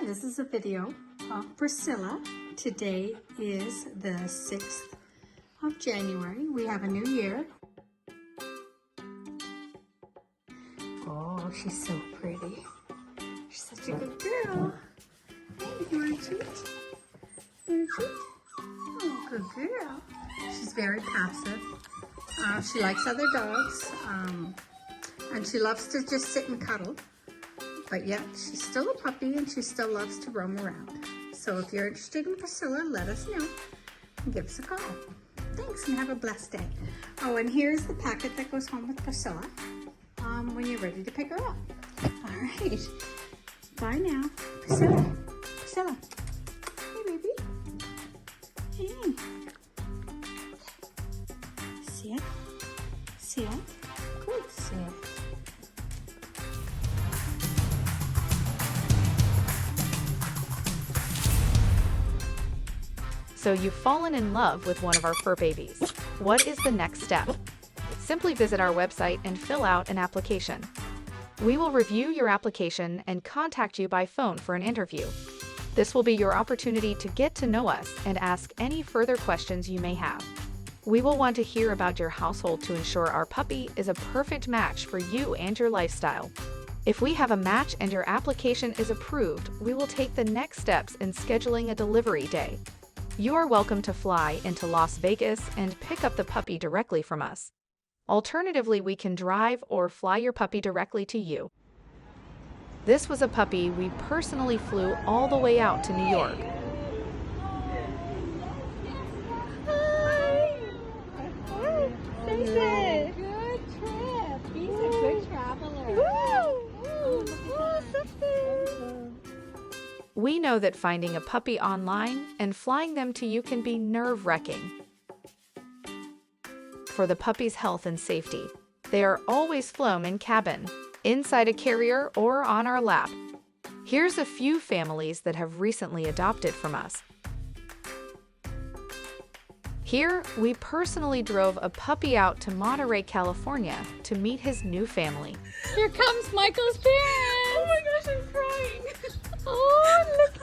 This is a video of Priscilla. Today is the 6th of January. We have a new year. Oh, she's so pretty. She's such a good girl. Hey, you want a treat? You want a treat? Oh, good girl. She's very passive. She likes other dogs, and she loves to just sit and cuddle. But yet, she's still a puppy and she still loves to roam around. So if you're interested in Priscilla, let us know and give us a call. Thanks and have a blessed day. Oh, and here's the packet that goes home with Priscilla when you're ready to pick her up. All right. Bye now. Priscilla. Priscilla. Hey, baby. Hey. See it? See it? Good. See it. So you've fallen in love with one of our fur babies. What is the next step? Simply visit our website and fill out an application. We will review your application and contact you by phone for an interview. This will be your opportunity to get to know us and ask any further questions you may have. We will want to hear about your household to ensure our puppy is a perfect match for you and your lifestyle. If we have a match and your application is approved, we will take the next steps in scheduling a delivery day. You are welcome to fly into Las Vegas and pick up the puppy directly from us. Alternatively, we can drive or fly your puppy directly to you. This was a puppy we personally flew all the way out to New York. Hi! Good trip. He's a good traveler. We know that finding a puppy online and flying them to you can be nerve-wracking. For the puppy's health and safety, they are always flown in cabin, inside a carrier, or on our lap. Here's a few families that have recently adopted from us. Here, we personally drove a puppy out to Monterey, California to meet his new family. Here comes Michael's parents. Oh my gosh, I'm crying. Oh, look.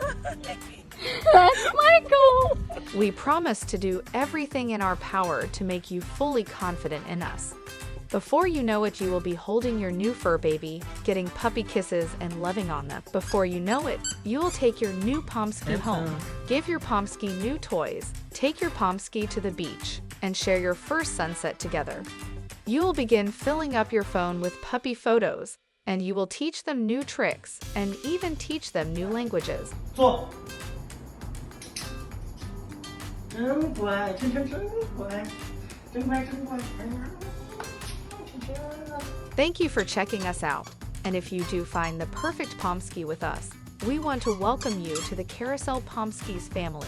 That's Michael. We promise to do everything in our power to make you fully confident in us. Before you know it, you will be holding your new fur baby, getting puppy kisses and loving on them. Before you know it, you will take your new pomsky home, give your pomsky new toys, take your pomsky to the beach, and share your first sunset together. You will begin filling up your phone with puppy photos, and you will teach them new tricks and even teach them new languages. 坐，真乖，真乖，真乖，真乖，Thank you for checking us out, and if you do find the perfect pomsky with us, we want to welcome you to the Carousel Pomskys family.